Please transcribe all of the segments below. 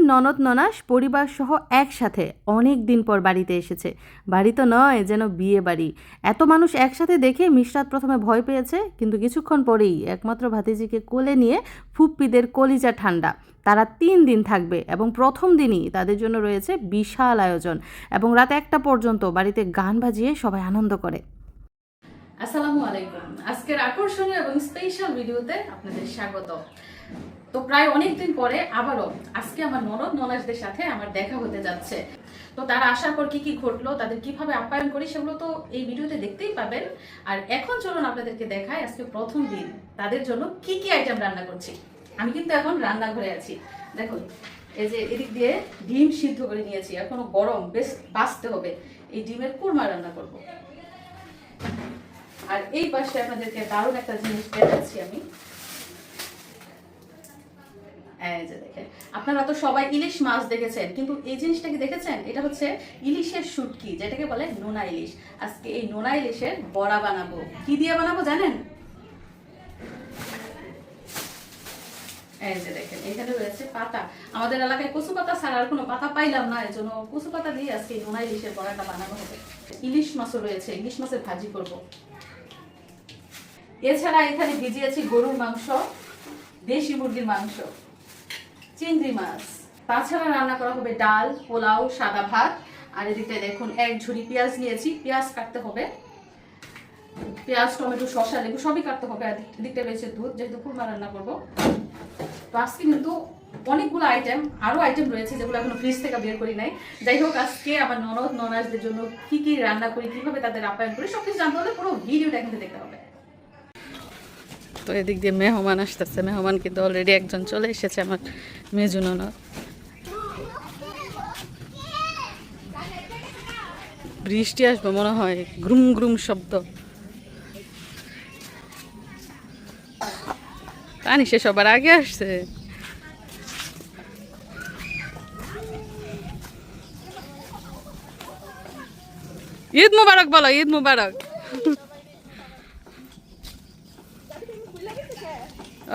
ননদ ননাস পরিবার সহ একসাথে অনেক দিন পর বাড়িতে এসেছে। বাড়ি তো নয়, যেন বিয়ে বাড়ি। এত মানুষ একসাথে দেখে মিশরাত প্রথমে ভয় পেয়েছে, কিন্তু কিছুক্ষণ পরেই একমাত্র ভাতিজিকে কোলে নিয়ে ফুপ্পিদের কলিজা ঠান্ডা। তারা 3 দিন থাকবে এবং প্রথম দিনই তাদের জন্য রয়েছে বিশাল আয়োজন, এবং রাত 1টা পর্যন্ত বাড়িতে গান বাজিয়ে সবাই আনন্দ করে। আসসালামু আলাইকুম। আজকের আকর্ষণীয় এবং স্পেশাল ভিডিওতে আপনাদের স্বাগত। তো প্রায় অনেকদিন পরে আবারও আজকে আমার ননদ ননাসদের সাথে আমার দেখা হতে যাচ্ছে। তো তারা আসার পর কি কি ঘটলো, তাদের কিভাবে আপ্যায়ন করি, সেগুলো তো এই ভিডিওতে দেখতেই পাবেন। আর এখন চলুন আপনাদেরকে দেখাই আজকে প্রথম দিন তাদের জন্য কি কি আইটেম রান্না করছি। আমি কিন্তু এখন রান্নাঘরে আছি। দেখুন, এই যে এদিক দিয়ে ডিম সিদ্ধ করে নিয়েছি, এখনো গরম, বেশ বাঁচতে হবে। এই ডিমের কুরমা রান্না করব। আর এই পাশে আপনাদেরকে দারুণ একটা জিনিস দেখাচ্ছি আমি। এই যে দেখেন, আপনারা তো সবাই ইলিশ মাছ দেখেছেন, কিন্তু এই জিনিসটা কি দেখেছেন? এটা হচ্ছে ইলিশের শুটকি, যেটাকে বলে নোনা ইলিশ। আজকে এই নোনা ইলিশের বড়া বানাবো। কি দিয়ে বানাবো জানেন? এই যে দেখেন, এখানে রয়েছে পাতা। আমাদের এলাকায় কচু পাতা ছাড়া আর কোনো পাতা পাইলাম না, এর জন্য কচু পাতা দিয়ে আজকে এই নোনা ইলিশের বড়াটা বানানো হবে। ইলিশ মাছও রয়েছে, ইলিশ মাছের ভাজি করব। এছাড়া এখানে ভিজিয়েছি গরুর মাংস, দেশি মুরগির মাংস, চিংড়ি মাছ। তাছাড়া রান্না করা হবে ডাল, পোলাও, সাদা ভাত। আর এদিকে দেখুন, 1 ঝুড়ি পেঁয়াজ নিয়েছি, পেঁয়াজ কাটতে হবে। পেঁয়াজ, টমেটো, শসা, লেবু সবই কাটতে হবে। আর এদিকটা রয়েছে দুধ, যেহেতু কুরমা রান্না করবো। তো আজকে কিন্তু অনেকগুলো আইটেম, আরো আইটেম রয়েছে যেগুলো এখনো ফ্রিজ থেকে বের করি নাই। যাই হোক, আজকে আমার ননদ ননাসদের জন্য কি কি রান্না করি, কিভাবে তাদের আপ্যায়ন করি, সবকিছু জানতে হলে পুরো ভিডিওটা কিন্তু দেখতে হবে। তো এদিক দিয়ে মেহমান আসতেছে। মেহমান কিন্তু অলরেডি একজন চলে এসেছে, আমার মেজু ননদ। বৃষ্টি আসবে মনে হয়, গ্রুম গ্রুম শব্দ। পানি সে সবার আগে আসছে। ঈদ মুবারক বলো, ঈদ মুবারক।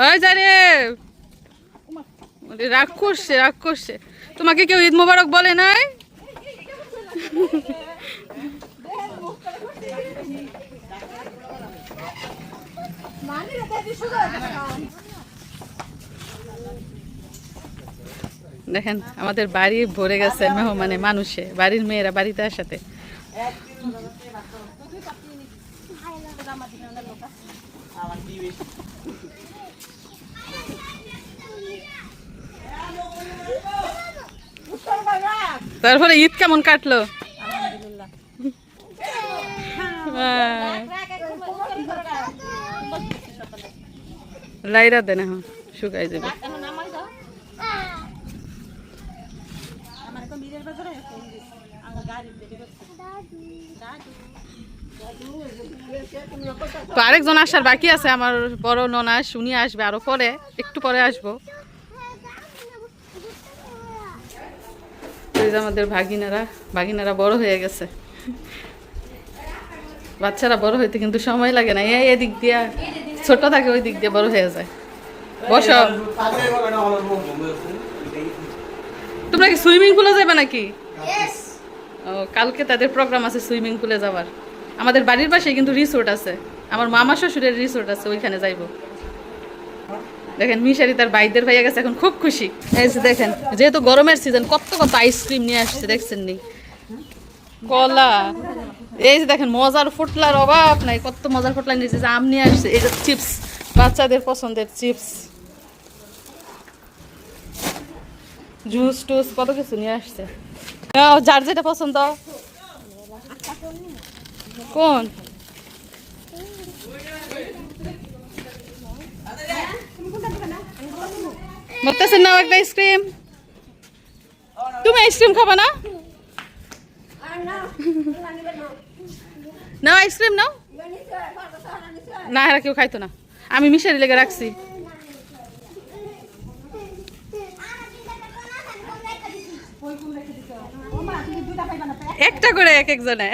ওই যারে রাগ করছে, রাগ করছে। তোমাকে কেউ ঈদ মুবারক বলে নাই? দেখেন, আমাদের বাড়ি ভরে গেছে মেহমানে, মানুষে, বাড়ির মেয়েরা বাড়িতে আসাতে। তারপরে ঈদ কেমন কাটলো? লাইরা দেন, এখন শুকাই যাবে। তো আরেকজন আসার বাকি আছে, আমার বড় ননাস, উনি আসবে আরো পরে, একটু পরে আসবো। আমাদের ভাগিনারা বড় হয়ে গেছে। বাচ্চারা বড় হইতে কিন্তু সময় লাগে না, এই দিক দিয়ে ছোট থাকে, ওই দিক দিয়ে বড় হয়ে যায়। বসো। তোমরা কি সুইমিং পুলে যাবে নাকি? ও, কালকে তাদের প্রোগ্রাম আছে সুইমিং পুলে যাওয়ার। আমাদের বাড়ির পাশে কিন্তু রিসোর্ট আছে, আমার মামা শ্বশুরের রিসোর্ট আছে, ওইখানে যাইব। দেখেন, মিশারি তার বাইদের ভাইয়া গেছে, এখন খুব খুশি। এই যে দেখেন, যেহেতু গরমের সিজন, কত কত আইসক্রিম নিয়ে আসছে, দেখছেন নি? কলা, এই যে দেখেন, মজার ফুটলার অভাব নাই, কত মজার ফুটলা নিয়েছে। আম নিয়ে আসছে, এই যে চিপস, বাচ্চাদের পছন্দের চিপস, জুস টুস, কত কিছু নিয়ে আসছে। যার যেটা পছন্দ। কোন বলতেছেন? নাও একটা আইসক্রিম। তুমি আইসক্রিম খাবা না? নাও আইসক্রিম নাও। না, এরা কেউ খাইতো না, আমি মিশারি লেগে রাখছি। একটা করে এক একজনে।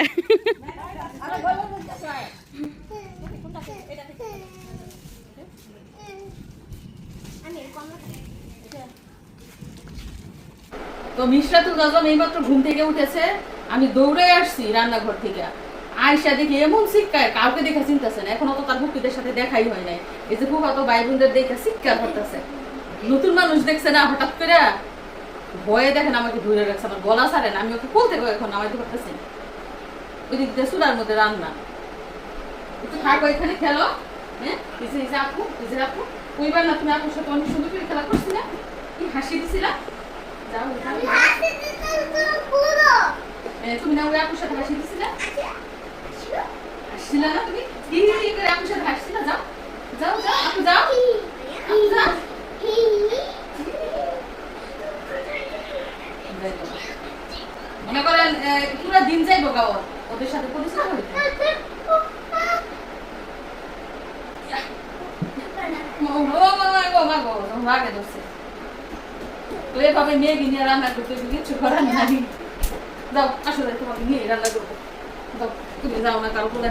তো মিশরাতুল আজম এইমাত্র ঘুম থেকে উঠেছে, আমি দৌড়ে আসছি রান্নাঘর থেকে। আয়সা দেখি এমন শিক্ষায় কাউকে দেখে চিন্তাছে না, এখনো তো তার বুকিদের সাথে দেখাই হয় নাই। এই যে ফুফা তো ভাই বোনদের দেখে শিক্ষা করতেছে, নতুন মানুষ দেখছে না হঠাৎ করে ভয়ে দেখেন আমাকে ধরে রাখছে, আমার গলা ছাড়েন, আমি ওকে বলতে এখন নামাইতে পারতেছি না। ওই দিক দিয়ে চুলার মধ্যে রান্না, একটু থাকো এখানে খেলো। হ্যাঁ এই যে আপু, এই যে আপু, ওইবার না তুমি আপুর সাথে অনেক সুন্দর করে খেলা করছিলা, কি হাসি দিছিলা। যাও তুমি না ওই আপুর সাথে হাসি দিছিলা, হাসছিলা না তুমি, কি করে আপুর সাথে হাসছিলা। যাও যাও যাও আপু, যাও আপু, যাও। মনে করেন পুরো দিন যাইব গাওয়া ওদের সাথে পরিচয় হইতে। রাগে ধরছে তো এভাবে মেয়ে নিয়ে রান্না করতে কিছু করার নাই। যাও আসলে তোমাকে নিয়ে রান্না করবো, যাও তুমি যাও না কারো বলে।